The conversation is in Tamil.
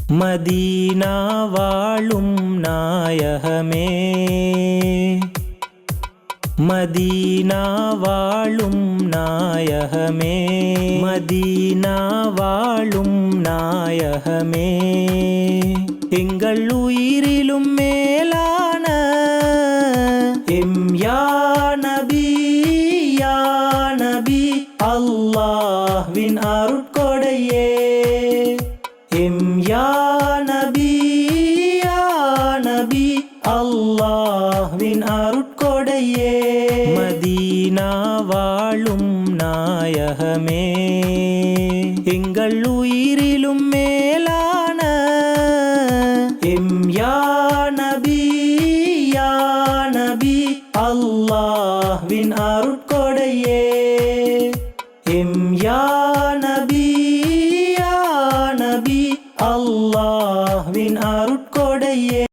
மதீனா வாழும் நாயகமே, மதீனா வாழும் நாயகமே, மதீனா வாழும் நாயகமே, எங்கள் உயிரிலும் மேலான எம் யா நபி, யா நபி, அல்லாஹ்வின் அருட்கொடையே, எம் யா நபி, யா நபி, அல்லாஹ்வின் அருட்கொடையே, மதீனா வாழும் நாயகமே, எங்கள் உயிரிலும் மேலான எம் யா நபி, யா நபி, அல்லாஹ்வின் அருட்கொடையே, எம் யா நபி, யா நபி, அல்லாஹ்வின் அருட்கொடையே.